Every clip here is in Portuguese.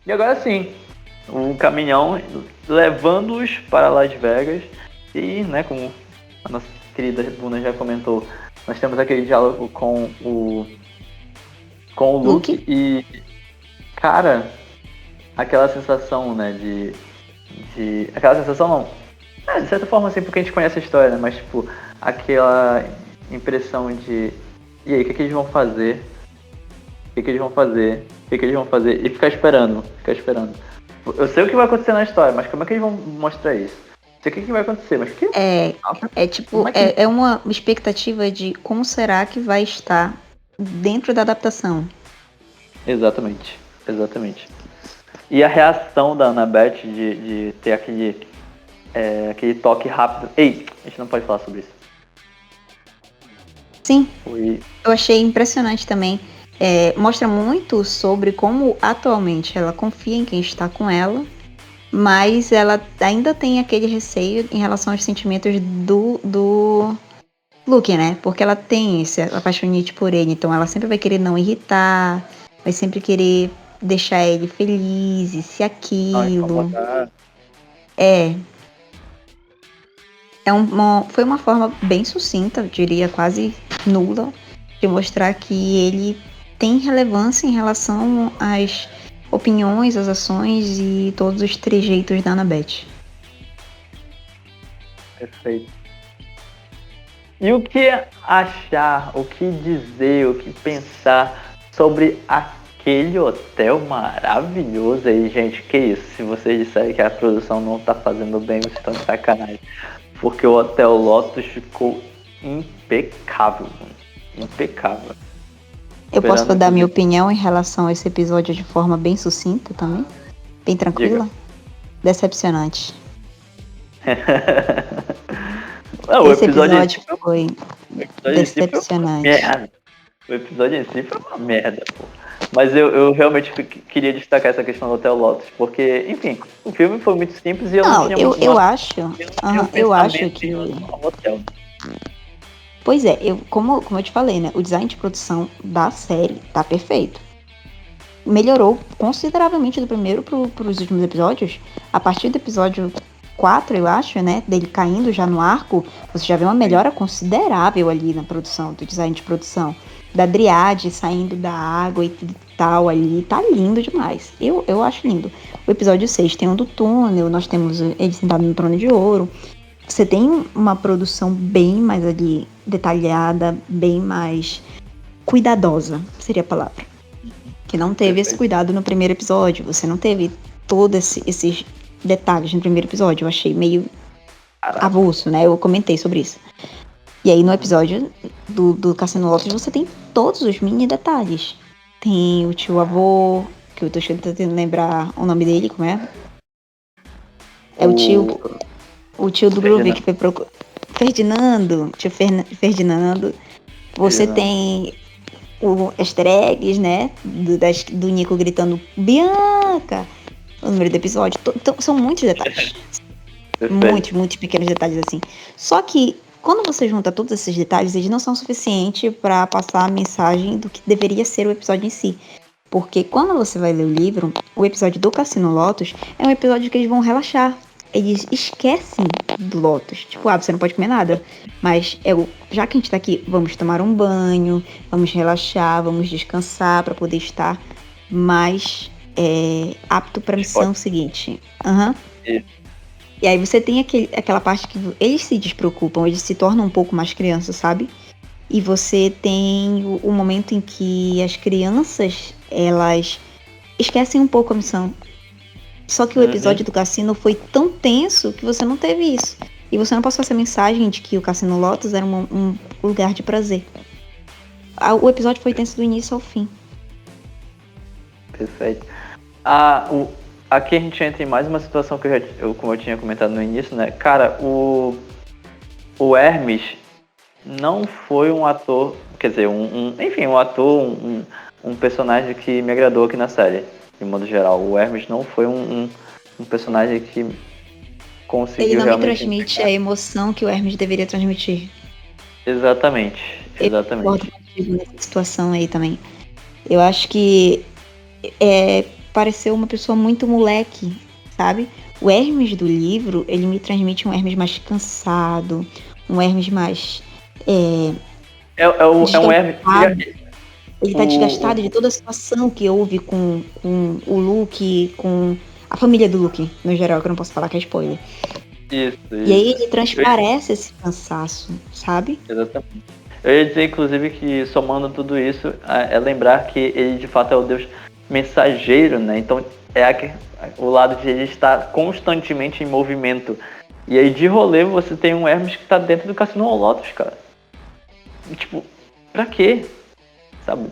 E agora sim, um caminhão levando-os para Las Vegas. E, né, como a nossa querida Buna já comentou, nós temos aquele diálogo com o Luke. E, cara, aquela sensação, né, aquela sensação não. De certa forma, assim, porque a gente conhece a história, né? Mas, tipo, aquela impressão de... E aí, o que eles vão fazer? O que eles vão fazer? O que eles vão fazer? E ficar esperando. Eu sei o que vai acontecer na história, mas como é que eles vão mostrar isso? Sei o que vai acontecer, mas que... Tipo, é uma expectativa de como será que vai estar dentro da adaptação. Exatamente. E a reação da Annabeth de ter aquele toque rápido. Ei, a gente não pode falar sobre isso. Sim, eu achei impressionante também. Mostra muito sobre como atualmente ela confia em quem está com ela, mas ela ainda tem aquele receio em relação aos sentimentos do Luke, né? Porque ela tem esse apaixonite por ele, então ela sempre vai querer não irritar, vai sempre querer deixar ele feliz, e se aquilo. Foi uma forma bem sucinta, eu diria quase nula, de mostrar que ele tem relevância em relação às opiniões, às ações e todos os trejeitos da Annabeth. Perfeito. E o que achar, o que dizer, o que pensar sobre aquele hotel maravilhoso aí, gente? Que isso? Se vocês disserem que a produção não tá fazendo bem, vocês estão de sacanagem. Porque o Hotel Lotus ficou impecável, mano. Impecável. Eu posso dar minha opinião em relação a esse episódio de forma bem sucinta também? Bem tranquila? Diga. Decepcionante. Não, esse episódio foi decepcionante. O episódio em si foi uma merda, pô. Mas eu realmente queria destacar essa questão do Hotel Lotus, porque, enfim, o filme foi muito simples e eu não tinha eu acho que hotel. Pois é, como eu te falei, né? O design de produção da série tá perfeito. Melhorou consideravelmente do primeiro pros últimos episódios. A partir do episódio 4, eu acho, né? Dele caindo já no arco, você já vê uma melhora considerável ali na produção, do design de produção. Da Dryade saindo da água e tal ali, tá lindo demais. Eu acho lindo. O episódio 6 tem o do túnel, nós temos ele sentado no trono de ouro. Você tem uma produção bem mais ali detalhada, bem mais cuidadosa, seria a palavra. Que não teve esse cuidado no primeiro episódio. Você não teve todos esses detalhes no primeiro episódio. Eu achei meio avulso, né? Eu comentei sobre isso. E aí no episódio do Cassino Lotus você tem todos os mini detalhes. Tem o tio avô, que eu tô tentando lembrar o nome dele, como é? É o tio do Groovy que foi procurar. Ferdinando, tio Ferdinando. Você tem o easter eggs, né? Do Nico gritando Bianca. O número do episódio. Então, são muitos detalhes. Muitos pequenos detalhes assim. Só que quando você junta todos esses detalhes, eles não são suficientes para passar a mensagem do que deveria ser o episódio em si. Porque quando você vai ler o livro, o episódio do Cassino Lotus é um episódio que eles vão relaxar. Eles esquecem do Lotus. Tipo, você não pode comer nada. Mas já que a gente tá aqui, vamos tomar um banho, vamos relaxar, vamos descansar para poder estar mais apto para a missão seguinte. E aí você tem aquela parte que eles se despreocupam, eles se tornam um pouco mais crianças, sabe? E você tem o momento em que as crianças, elas esquecem um pouco a missão. Só que o episódio do cassino foi tão tenso que você não teve isso. E você não passou essa mensagem de que o Cassino Lotus era um lugar de prazer. O episódio foi tenso do início ao fim. Perfeito. Aqui a gente entra em mais uma situação que como eu tinha comentado no início, né? Cara, o Hermes não foi um ator, quer dizer, um ator, um personagem que me agradou aqui na série, de modo geral. O Hermes não foi um personagem que conseguiu Ele não realmente me transmite a emoção que o Hermes deveria transmitir. Exatamente. Eu concordo contigo nessa situação aí também. Eu acho que pareceu uma pessoa muito moleque, sabe? O Hermes do livro, ele me transmite um Hermes mais cansado, um Hermes mais É um Hermes. desgastado. Ele tá O, desgastado de toda a situação que houve com o Luke, com a família do Luke, no geral, que eu não posso falar que é spoiler. isso. E aí ele transparece esse cansaço, sabe? Exatamente. Eu ia dizer, inclusive, que somando tudo isso, é lembrar que ele de fato é o Deus mensageiro, né? Então o lado de ele estar constantemente em movimento. E aí de rolê você tem um Hermes que tá dentro do Cassino Lotus, cara. E, tipo, pra quê? Sabe?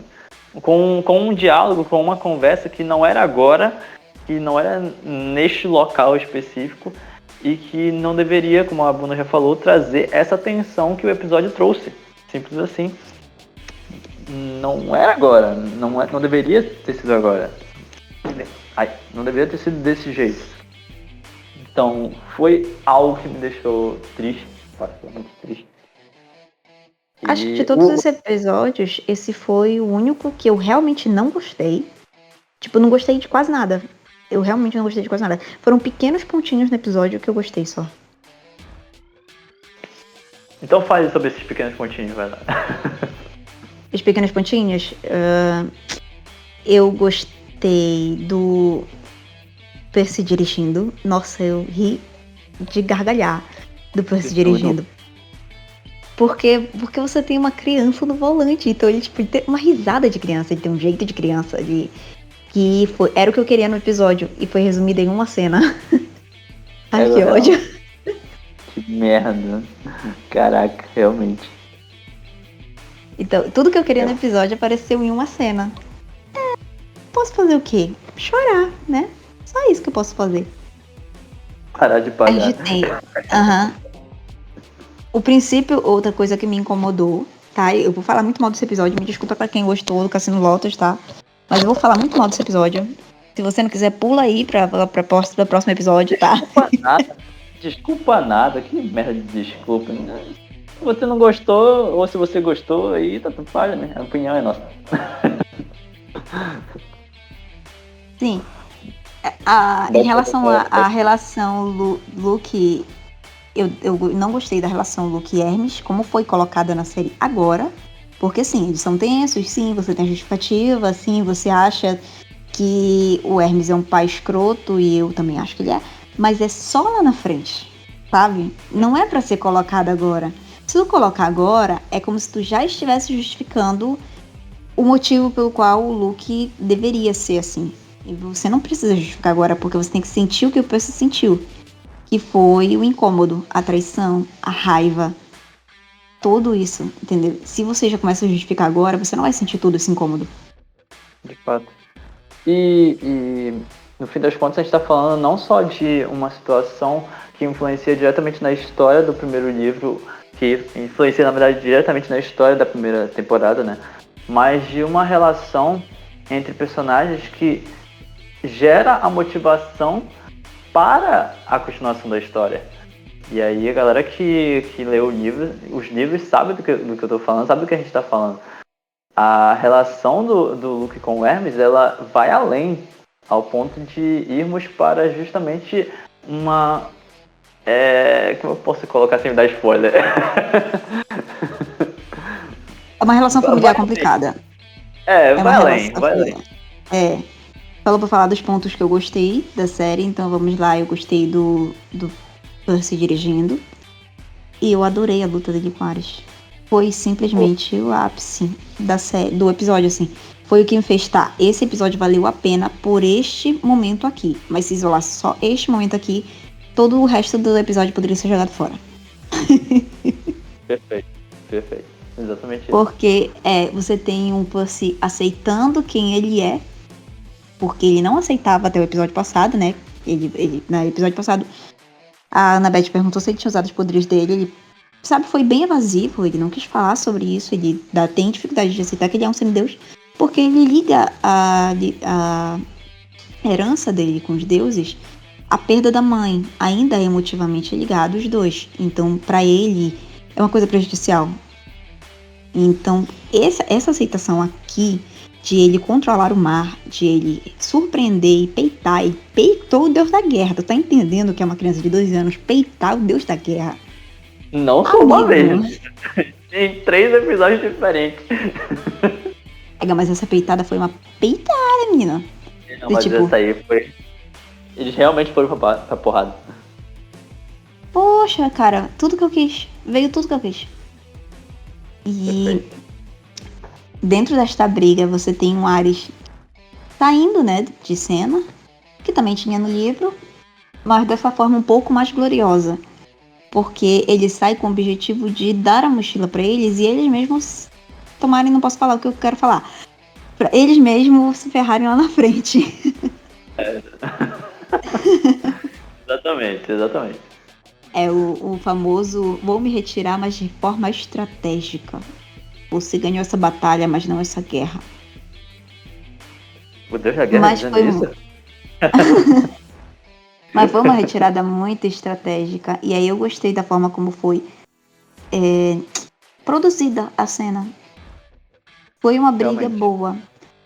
Com um diálogo, com uma conversa que não era agora, que não era neste local específico e que não deveria, como a Bruna já falou, trazer essa tensão que o episódio trouxe. Simples assim. Não era agora, não deveria ter sido agora. Não deveria ter sido desse jeito. Então, foi algo que me deixou triste, particularmente triste. Acho que de todos os episódios, esse foi o único que eu realmente não gostei. Tipo, não gostei de quase nada. Eu realmente não gostei de quase nada. Foram pequenos pontinhos no episódio que eu gostei só. Então fale sobre esses pequenos pontinhos, vai lá. Os pequenos pontinhos? Eu gostei do Percy dirigindo. Nossa, eu ri de gargalhar do Percy dirigindo. Porque você tem uma criança no volante. Então ele tipo, tem uma risada de criança, ele tem um jeito de criança. Era o que eu queria no episódio. E foi resumido em uma cena. Ai, que ódio. Que merda. Caraca, realmente. Então, tudo que eu queria no episódio apareceu em uma cena. Posso fazer o quê? Chorar, né? Só isso que eu posso fazer. Parar de pagar. A gente tem. O princípio, outra coisa que me incomodou, tá? Eu vou falar muito mal desse episódio. Me desculpa pra quem gostou do Cassino Lotus, tá? Mas eu vou falar muito mal desse episódio. Se você não quiser, pula aí pra próximo episódio, tá? Desculpa nada. Que merda de desculpa. Se você não gostou, ou se você gostou, aí tá tudo falha, né? A opinião é nossa. Sim. Em relação à relação Luke... Eu não gostei da relação Luke e Hermes, como foi colocada na série agora. Porque sim, eles são tensos, sim, você tem justificativa, sim, você acha que o Hermes é um pai escroto, e eu também acho que ele é. Mas é só lá na frente, sabe? Não é pra ser colocado agora. Se tu colocar agora, é como se tu já estivesse justificando o motivo pelo qual o Luke deveria ser assim. E você não precisa justificar agora, porque você tem que sentir o que o Percy sentiu. Que foi o incômodo, a traição, a raiva, tudo isso, entendeu? Se você já começa a justificar agora, você não vai sentir todo esse incômodo. De fato. E no fim das contas a gente está falando não só de uma situação que influencia diretamente na história do primeiro livro, que influencia na verdade diretamente na história da primeira temporada, né? Mas de uma relação entre personagens que gera a motivação para a continuação da história. E aí a galera que leu os livros sabe do que eu tô falando, sabe do que a gente tá falando. A relação do Luke com o Hermes, ela vai além, ao ponto de irmos para justamente uma... como eu posso colocar sem me dar spoiler? É uma relação familiar complicada. Vai além. Falou pra falar dos pontos que eu gostei da série, então vamos lá. Eu gostei do Percy dirigindo. E eu adorei a luta dele com Ares. Foi simplesmente o ápice do episódio, assim. Foi o que me fez, tá, esse episódio valeu a pena por este momento aqui. Mas se isolasse só este momento aqui, todo o resto do episódio poderia ser jogado fora. Perfeito. Exatamente isso. Porque você tem um Percy aceitando quem ele é. Porque ele não aceitava até o episódio passado, né? Ele no episódio passado, a Annabeth perguntou se ele tinha usado os poderes dele. Ele, sabe, foi bem evasivo. Ele não quis falar sobre isso. Ele tem dificuldade de aceitar que ele é um semideus. Porque ele liga a herança dele com os deuses à perda da mãe. Ainda é emotivamente ligado os dois. Então, pra ele, é uma coisa prejudicial. Então, essa aceitação aqui de ele controlar o mar, de ele surpreender e peitar. Ele peitou o deus da guerra. Tu tá entendendo que é uma criança de 2 anos peitar o deus da guerra? Não só uma vez. Em 3 episódios diferentes. Mas essa peitada foi uma peitada, menina. Não, mas tipo, essa aí foi... Eles realmente foram pra porrada. Poxa, cara, tudo que eu quis. Veio tudo que eu quis. E dentro desta briga você tem um Ares saindo, né, de cena, que também tinha no livro, mas dessa forma um pouco mais gloriosa. Porque ele sai com o objetivo de dar a mochila pra eles e eles mesmos tomarem, não posso falar o que eu quero falar, pra eles mesmos se ferrarem lá na frente. Exatamente. É o famoso, vou me retirar, mas de forma estratégica. Você ganhou essa batalha, mas não essa guerra. O Deus da Guerra dizendo isso? Mas foi uma retirada muito estratégica. E aí eu gostei da forma como foi produzida a cena. Foi uma briga Realmente. boa.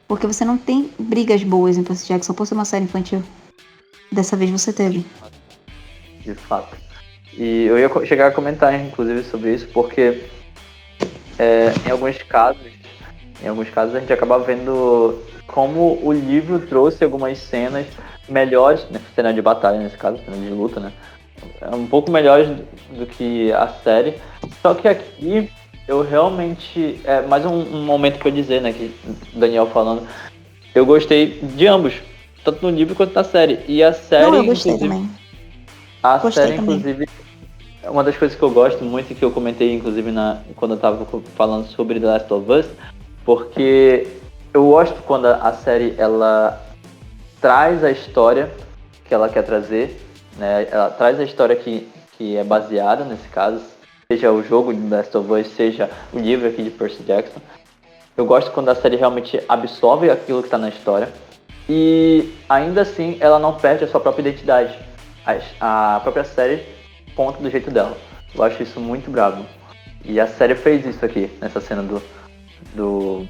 Porque você não tem brigas boas em Percy Jackson por ser uma série infantil. Dessa vez você teve. De fato. E eu ia chegar a comentar, inclusive, sobre isso, porque em alguns casos a gente acaba vendo como o livro trouxe algumas cenas melhores, né, cena de batalha nesse caso, cena de luta, né, um pouco melhores do que a série. Só que aqui eu realmente, mais um momento que eu dizer, né, que o Daniel falando, eu gostei de ambos, tanto no livro quanto na série. E a série, não, eu gostei também. Inclusive, é uma das coisas que eu gosto muito e que eu comentei, inclusive, quando eu tava falando sobre The Last of Us, porque eu gosto quando a série, ela traz a história que ela quer trazer, né? Ela traz a história que é baseada, nesse caso, seja o jogo de The Last of Us, seja o livro aqui de Percy Jackson. Eu gosto quando a série realmente absorve aquilo que está na história e, ainda assim, ela não perde a sua própria identidade. A própria série conta do jeito dela. Eu acho isso muito bravo. E a série fez isso aqui, nessa cena do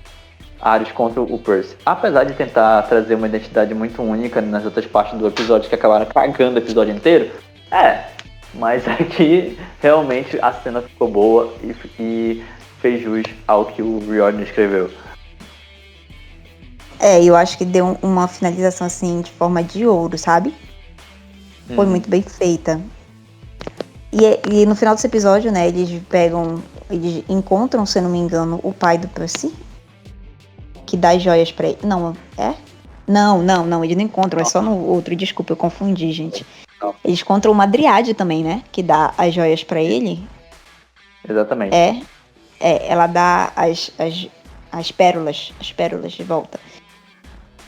Ares contra o Percy. Apesar de tentar trazer uma identidade muito única nas outras partes do episódio que acabaram cagando o episódio inteiro, mas aqui realmente a cena ficou boa e fez jus ao que o Riordan escreveu. Eu acho que deu uma finalização assim de forma de ouro, sabe? Foi muito bem feita. E no final desse episódio, né, eles encontram, se eu não me engano, o pai do Percy, que dá as joias pra ele. Não, é? Não, eles não encontram, é só no outro. Desculpa, eu confundi, gente. Eles encontram uma Dryade também, né, que dá as joias pra ele. Exatamente. Ela dá as pérolas de volta.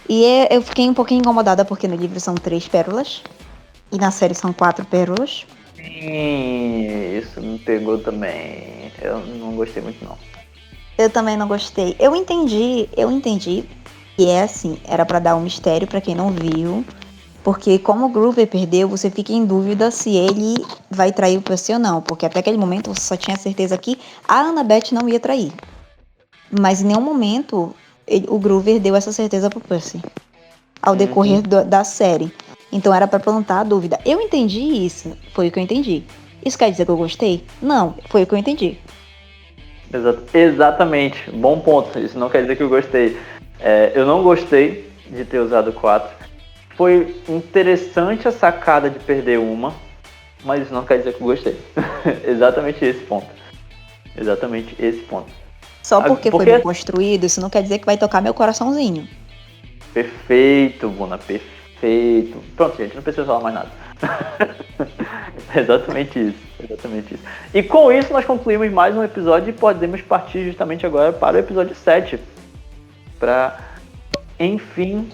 E eu fiquei um pouquinho incomodada porque no livro são 3 pérolas e na série são 4 pérolas. Sim, isso me pegou também. Eu não gostei muito, não. Eu também não gostei. Eu entendi que assim, era pra dar um mistério pra quem não viu, porque como o Groover perdeu, você fica em dúvida se ele vai trair o Percy ou não, porque até aquele momento você só tinha certeza que a Annabeth não ia trair. Mas em nenhum momento o Groover deu essa certeza pro Percy ao decorrer da série. Então era pra plantar a dúvida. Eu entendi isso, foi o que eu entendi. Isso quer dizer que eu gostei? Não, foi o que eu entendi. Exatamente, bom ponto. Isso não quer dizer que eu gostei. Eu não gostei de ter usado 4. Foi interessante a sacada de perder uma, mas isso não quer dizer que eu gostei. Exatamente esse ponto. Só porque foi bem construído, isso não quer dizer que vai tocar meu coraçãozinho. Perfeito, Buna, perfeito. Pronto, gente, não precisa falar mais nada. Exatamente isso. E com isso nós concluímos mais um episódio e podemos partir justamente agora para o episódio 7. Para, enfim,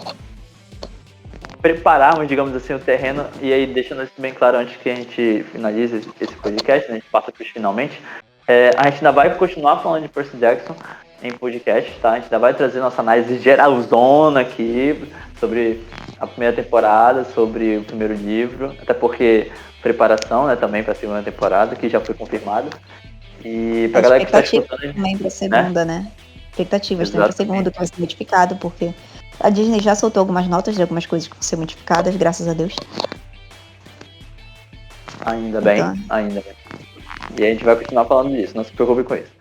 prepararmos, digamos assim, o terreno. E aí, deixando isso bem claro antes que a gente finalize esse podcast, né, a gente passa para os finalmente. A gente ainda vai continuar falando de Percy Jackson em podcast, tá? A gente ainda vai trazer nossa análise geralzona aqui sobre a primeira temporada, sobre o primeiro livro, até porque preparação, né, também para a segunda temporada, que já foi confirmada. E pra galera que está escutando, também pra segunda, né? expectativas também pro segundo, que vai ser modificado, porque a Disney já soltou algumas notas de algumas coisas que vão ser modificadas, graças a Deus. Ainda bem, Então. ainda bem. E a gente vai continuar falando disso, não se preocupe com isso.